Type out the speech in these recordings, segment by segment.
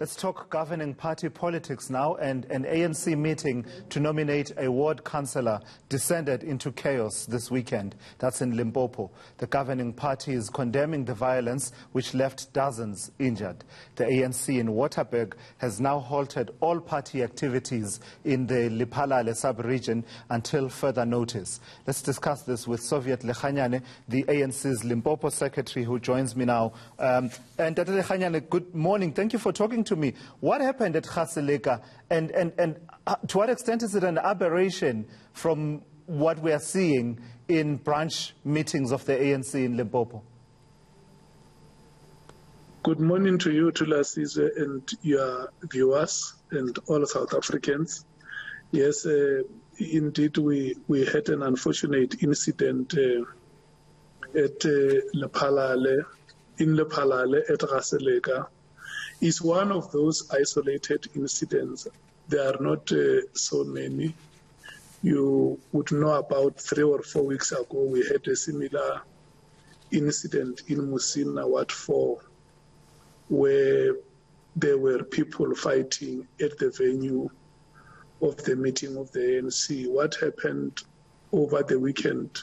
Let's talk governing party politics now, and an ANC meeting to nominate a ward councillor descended into chaos this weekend. That's in Limpopo. The governing party is condemning the violence which left dozens injured. The ANC in Waterberg has now halted all party activities in the Lephalale sub-region until further notice. Let's discuss this with Soviet Lekganyane, the ANC's Limpopo secretary, who joins me now. And Tate Lekganyane, good morning. Thank you for talking to me. What happened at Kgaseleka, and to what extent is it an aberration from what we are seeing in branch meetings of the ANC in Limpopo? Good morning to you, Thulasizwe, and your viewers and all South Africans. Yes, indeed, we had an unfortunate incident at Lephalale, in Lephalale at Kgaseleka. It's one of those isolated incidents. There are not so many. You would know about 3 or 4 weeks ago, we had a similar incident in Musina, Ward 4, where there were people fighting at the venue of the meeting of the ANC. What happened over the weekend,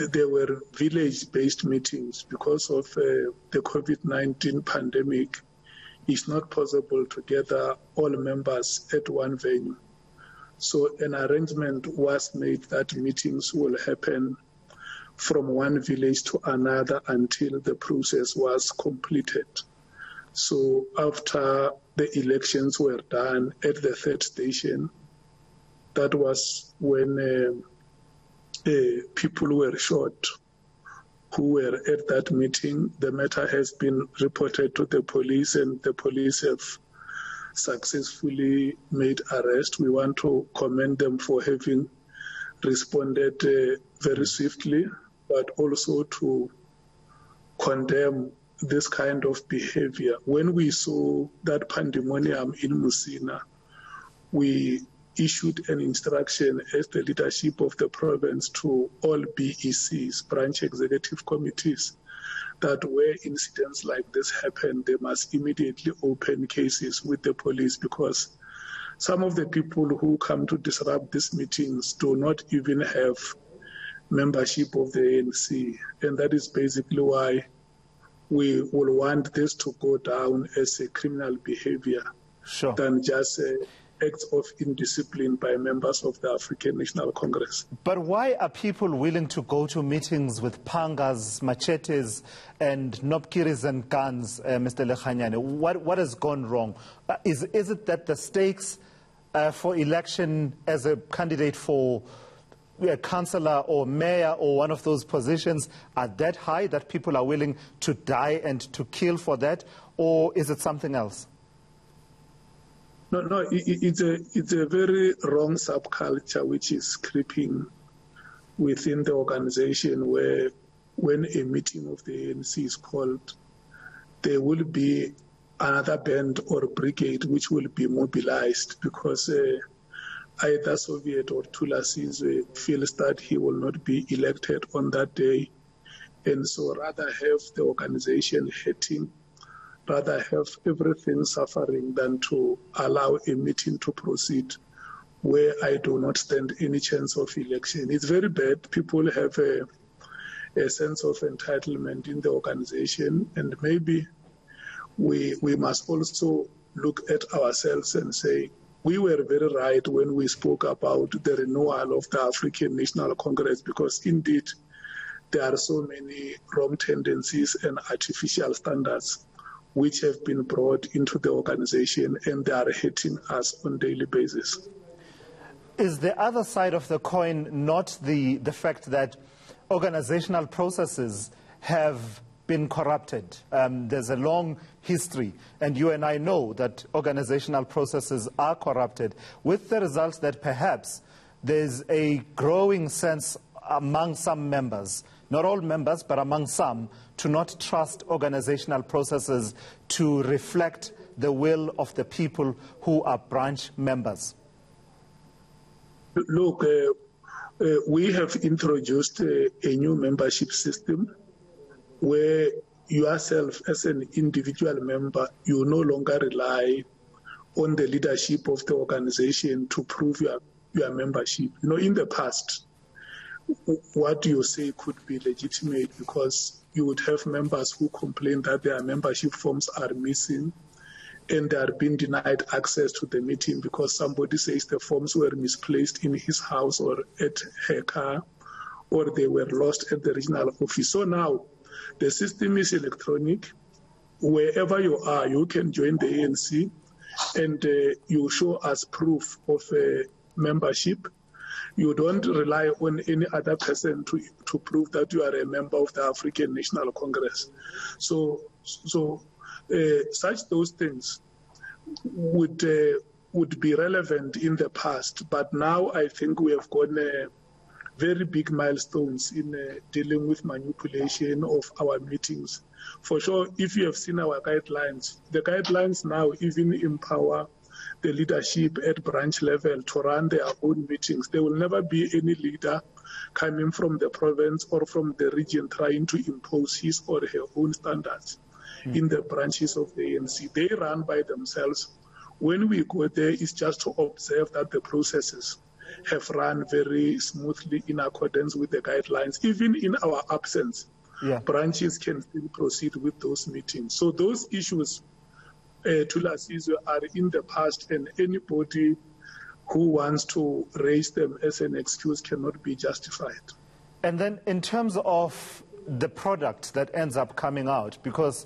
there were village-based meetings because of the COVID-19 pandemic. It's not possible to gather all members at one venue. So an arrangement was made that meetings will happen from one village to another until the process was completed. So after the elections were done at the 3rd station, that was when people were shot who were at that meeting. The matter has been reported to the police, and the police have successfully made arrest. We want to commend them for having responded very swiftly, but also to condemn this kind of behavior. When we saw that pandemonium in Musina, we issued an instruction as the leadership of the province to all BECs, branch executive committees, that where incidents like this happen, they must immediately open cases with the police, because some of the people who come to disrupt these meetings do not even have membership of the ANC. And that is basically why we will want this to go down as a criminal behavior, sure, than just acts of indiscipline by members of the African National Congress. But why are people willing to go to meetings with pangas, machetes, and nopkiris and guns, Mr. Lekganyane? What has gone wrong? Is it that the stakes for election as a candidate for a councillor or mayor or one of those positions are that high that people are willing to die and to kill for that, or is it something else? No, it's a very wrong subculture which is creeping within the organization, where when a meeting of the ANC is called, there will be another band or brigade which will be mobilized, because either Soviet or Thulasizwe feels that he will not be elected on that day, and so rather have the organization hating, rather have everything suffering, than to allow a meeting to proceed where I do not stand any chance of election. It's very bad. People have a sense of entitlement in the organization, and maybe we must also look at ourselves and say, we were very right when we spoke about the renewal of the African National Congress, because indeed there are so many wrong tendencies and artificial standards which have been brought into the organization, and they are hitting us on a daily basis. Is the other side of the coin not the fact that organizational processes have been corrupted? There's a long history, and you and I know that organizational processes are corrupted, with the result that perhaps there's a growing sense among some members, not all members, but among some, to not trust organizational processes to reflect the will of the people who are branch members. Look, we have introduced a new membership system where yourself as an individual member, you no longer rely on the leadership of the organization to prove your membership. In the past, what you say could be legitimate because you would have members who complain that their membership forms are missing and they are being denied access to the meeting because somebody says the forms were misplaced in his house or at her car, or they were lost at the regional office. So now the system is electronic. Wherever you are, you can join the ANC and you show us proof of membership. You don't rely on any other person to prove that you are a member of the African National Congress. So such those things would be relevant in the past, but now I think we have gone very big milestones in dealing with manipulation of our meetings. For sure, if you have seen our guidelines, the guidelines now even empower the leadership at branch level to run their own meetings. There will never be any leader coming from the province or from the region trying to impose his or her own standards in the branches of the ANC. They run by themselves. When we go there, it's just to observe that the processes have run very smoothly in accordance with the guidelines. Even in our absence, branches can still proceed with those meetings. So those issues, Tula Sizwe, are in the past, and anybody who wants to raise them as an excuse cannot be justified. And then in terms of the product that ends up coming out, because,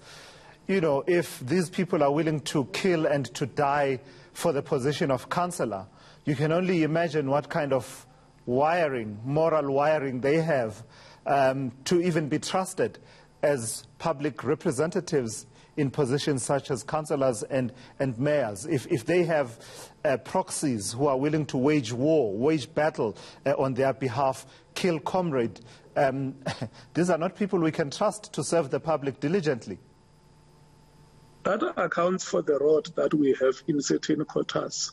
if these people are willing to kill and to die for the position of councillor, you can only imagine what kind of moral wiring they have to even be trusted as public representatives in positions such as councillors and mayors. If they have proxies who are willing to wage war, wage battle on their behalf, kill comrade, these are not people we can trust to serve the public diligently. That accounts for the rot that we have in certain quarters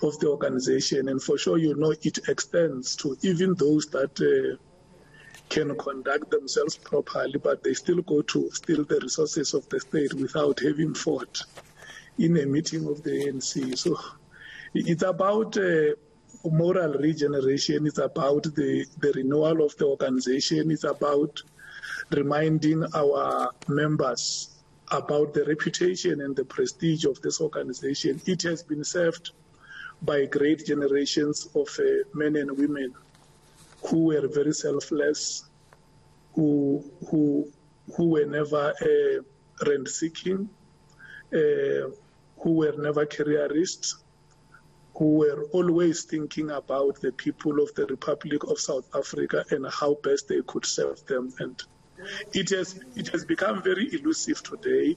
of the organization, and for sure, it extends to even those that can conduct themselves properly, but they still go to steal the resources of the state without having fought in a meeting of the ANC. So it's about moral regeneration, it's about the renewal of the organization, it's about reminding our members about the reputation and the prestige of this organization. It has been served by great generations of men and women who were very selfless, who were never rent-seeking, who were never careerists, who were always thinking about the people of the Republic of South Africa and how best they could serve them. And it has become very elusive today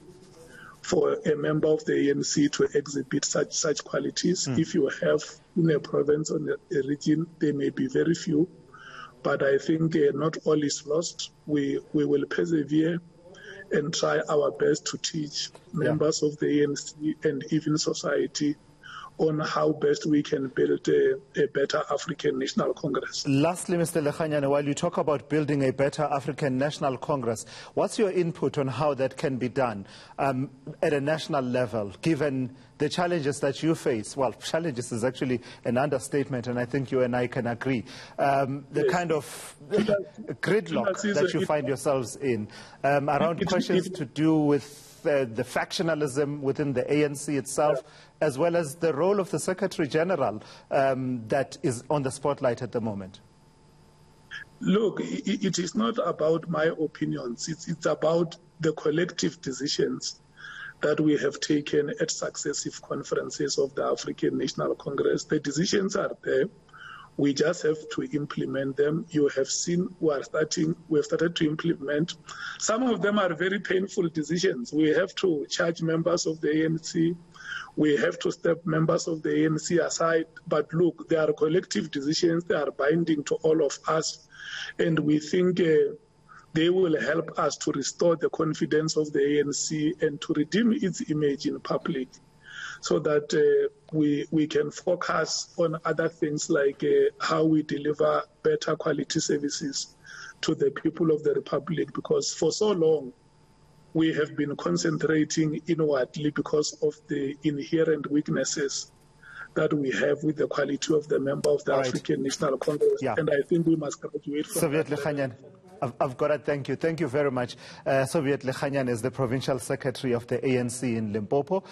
for a member of the ANC to exhibit such qualities. If you have in a province or a region, there may be very few, but I think not all is lost. We will persevere and try our best to teach members of the ANC and even society on how best we can build a better African National Congress. Lastly, Mr. Lekganyane, while you talk about building a better African National Congress, what's your input on how that can be done at a national level, given the challenges that you face? Well, challenges is actually an understatement, and I think you and I can agree. The kind of gridlock that you find yourselves in around questions to do with the factionalism within the ANC itself, as well as the role of the Secretary General that is on the spotlight at the moment? Look, it is not about my opinions. It's about the collective decisions that we have taken at successive conferences of the African National Congress. The decisions are there. We just have to implement them. You have seen we have started to implement. Some of them are very painful decisions. We have to charge members of the ANC. We have to step members of the ANC aside. But look, they are collective decisions. They are binding to all of us. And we think they will help us to restore the confidence of the ANC and to redeem its image in public, so that we can focus on other things like how we deliver better quality services to the people of the Republic. Because for so long, we have been concentrating inwardly because of the inherent weaknesses that we have with the quality of the member of the African National Congress. Yeah. And I think we must graduate from Soviet that. Lekganyane, I've got it. Thank you. Thank you very much. Soviet Lekganyane is the Provincial Secretary of the ANC in Limpopo.